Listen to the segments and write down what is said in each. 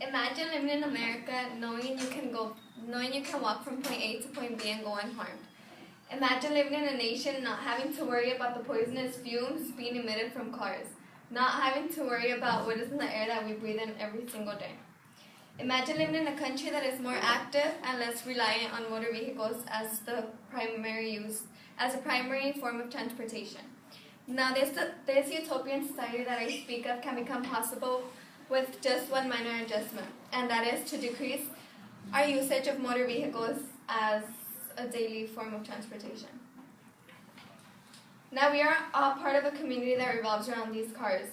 Imagine living in America knowing you can walk from point A to point B and go unharmed. Imagine living in a nation not having to worry about the poisonous fumes being emitted from cars, not having to worry about what is in the air that we breathe in every single day. Imagine living in a country that is more active and less reliant on motor vehicles as a primary form of transportation. Now, this utopian society that I speak of can become possible with just one minor adjustment, and that is to decrease our usage of motor vehicles as a daily form of transportation. Now, we are all part of a community that revolves around these cars.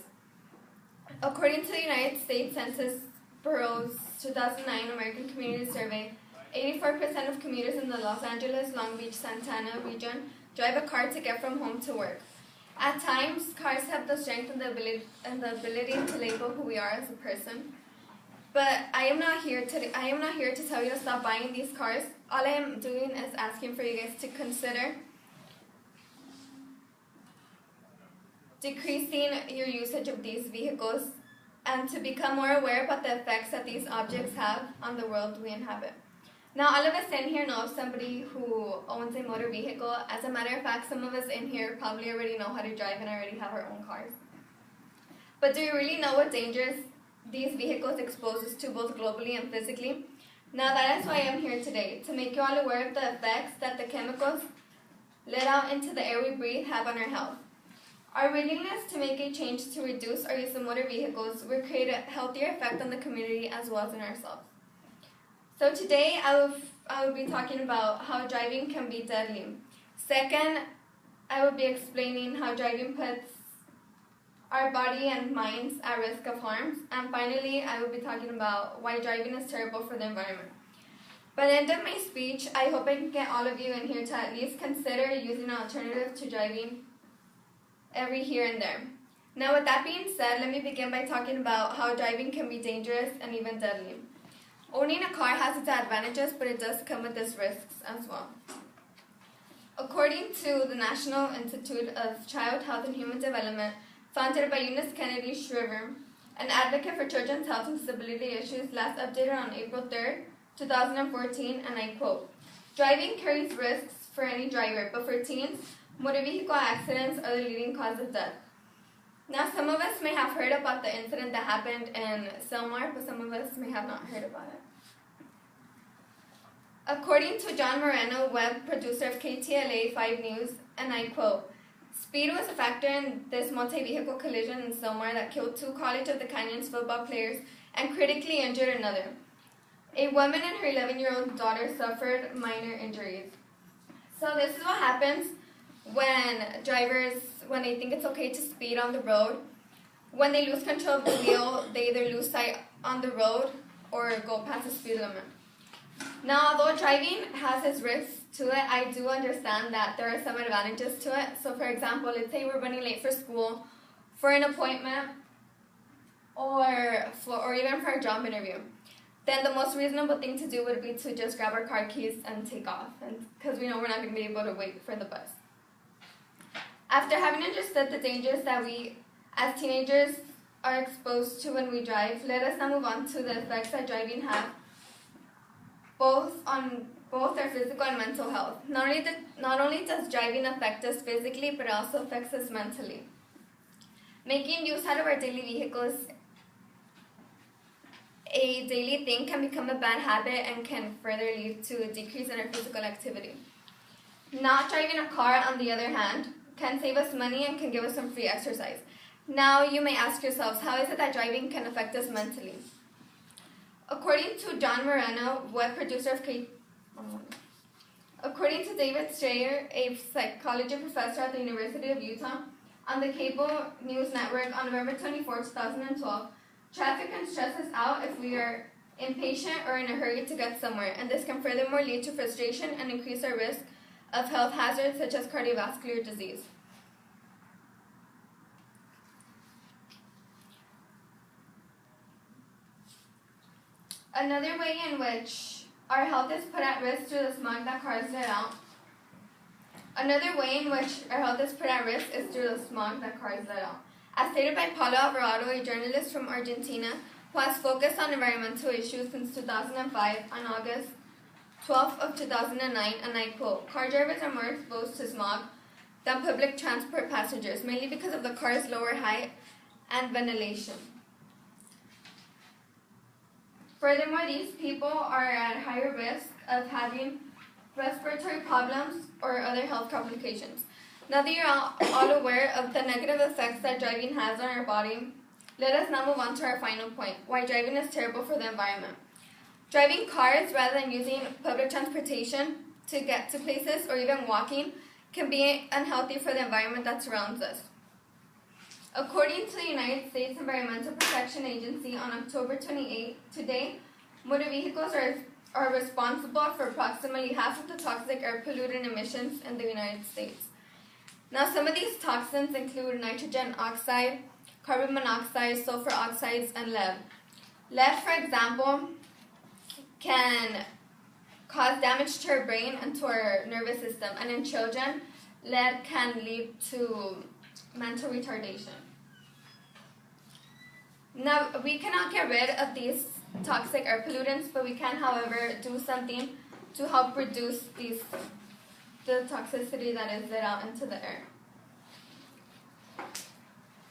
According to the United States Census Bureau's 2009 American Community Survey, 84% of commuters in the Los Angeles, Long Beach, Santa Ana region drive a car to get from home to work. At times, cars have the strength and the ability to label who we are as a person. But I am not here to tell you to stop buying these cars. All I am doing is asking for you guys to consider decreasing your usage of these vehicles and to become more aware about the effects that these objects have on the world we inhabit. Now, all of us in here know somebody who owns a motor vehicle. As a matter of fact, some of us in here probably already know how to drive and already have our own cars. But do you really know what dangers these vehicles expose us to both globally and physically? Now, that is why I am here today, to make you all aware of the effects that the chemicals let out into the air we breathe have on our health. Our willingness to make a change to reduce our use of motor vehicles will create a healthier effect on the community as well as on ourselves. So today I will be talking about how driving can be deadly. Second, I will be explaining how driving puts our body and minds at risk of harms. And finally, I will be talking about why driving is terrible for the environment. By the end of my speech, I hope I can get all of you in here to at least consider using an alternative to driving every here and there. Now, with that being said, let me begin by talking about how driving can be dangerous and even deadly. Owning a car has its advantages, but it does come with its risks as well. According to the National Institute of Child Health and Human Development, founded by Eunice Kennedy Shriver, an advocate for children's health and disability issues, last updated on April 3rd, 2014, and I quote, "Driving carries risks for any driver, but for teens, motor vehicle accidents are the leading cause of death." Now, some of us may have heard about the incident that happened in Xiomhara, but some of us may have not heard about it. According to John Moreno, web producer of KTLA 5 News, and I quote, "Speed was a factor in this multi-vehicle collision in Xiomhara that killed 2 College of the Canyons football players and critically injured another. A woman and her 11-year-old daughter suffered minor injuries." So this is what happens when drivers, when they think it's okay to speed on the road. When they lose control of the wheel, they either lose sight on the road or go past the speed limit. Now, although driving has its risks to it, I do understand that there are some advantages to it. So, for example, let's say we're running late for school, for an appointment, or even for a job interview. Then the most reasonable thing to do would be to just grab our car keys and take off, because we know we're not going to be able to wait for the bus. After having understood the dangers that we, as teenagers, are exposed to when we drive, let us now move on to the effects that driving have on both our physical and mental health. Not only does driving affect us physically, but it also affects us mentally. Making use out of our daily vehicles a daily thing can become a bad habit and can further lead to a decrease in our physical activity. Not driving a car, on the other hand, can save us money and can give us some free exercise. Now, you may ask yourselves, how is it that driving can affect us mentally? According to John Moreno, web producer of According to David Strayer, a psychology professor at the University of Utah, on the cable news network on November 24, 2012, traffic can stress us out if we are impatient or in a hurry to get somewhere, and this can furthermore lead to frustration and increase our risk of health hazards such as cardiovascular disease. Another way in which our health is put at risk through the smog that cars let out. Is through the smog that cars let out. As stated by Paulo Alvarado, a journalist from Argentina, who has focused on environmental issues since 2005. On August 12th of 2009, and I quote, "Car drivers are more exposed to smog than public transport passengers, mainly because of the car's lower height and ventilation. Furthermore, these people are at higher risk of having respiratory problems or other health complications." Now that you're all aware of the negative effects that driving has on our body, let us now move on to our final point, why driving is terrible for the environment. Driving cars rather than using public transportation to get to places or even walking can be unhealthy for the environment that surrounds us. According to the United States Environmental Protection Agency on October 28, today, motor vehicles are responsible for approximately half of the toxic air pollutant emissions in the United States. Now, some of these toxins include nitrogen oxide, carbon monoxide, sulfur oxides, and lead. Lead, for example, can cause damage to our brain and to our nervous system, and in children, lead can lead to mental retardation. Now, we cannot get rid of these toxic air pollutants, but we can, however, do something to help reduce the toxicity that is let out into the air.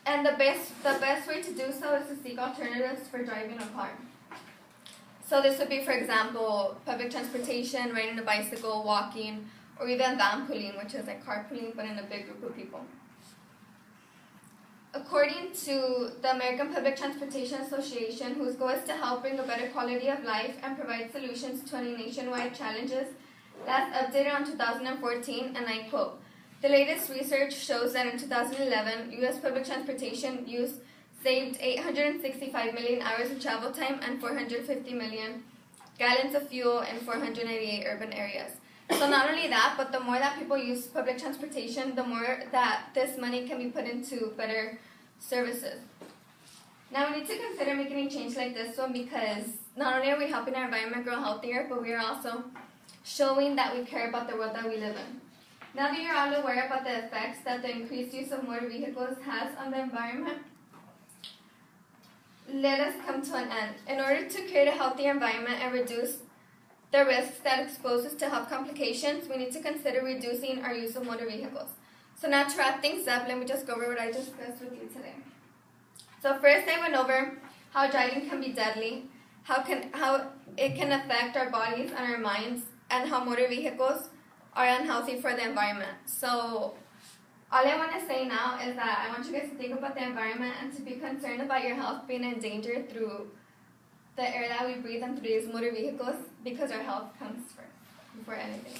And the best way to do so is to seek alternatives for driving a car. So this would be, for example, public transportation, riding a bicycle, walking, or even vanpooling, which is like carpooling but in a big group of people. According to the American Public Transportation Association, whose goal is to help bring a better quality of life and provide solutions to any nationwide challenges, last updated on 2014, and I quote, "The latest research shows that in 2011, U.S. public transportation use saved 865 million hours of travel time and 450 million gallons of fuel in 498 urban areas." So not only that, but the more that people use public transportation, the more that this money can be put into better services. Now we need to consider making a change like this one, because not only are we helping our environment grow healthier, but we are also showing that we care about the world that we live in. Now that you're all aware about the effects that the increased use of motor vehicles has on the environment, let us come to an end. In order to create a healthier environment and reduce the risks that expose us to health complications, we need to consider reducing our use of motor vehicles. So now to wrap things up, let me just go over what I discussed with you today. So first I went over how driving can be deadly, how it can affect our bodies and our minds, and how motor vehicles are unhealthy for the environment. So all I want to say now is that I want you guys to think about the environment and to be concerned about your health being in danger through the air that we breathe and through these motor vehicles, because our health comes first before anything.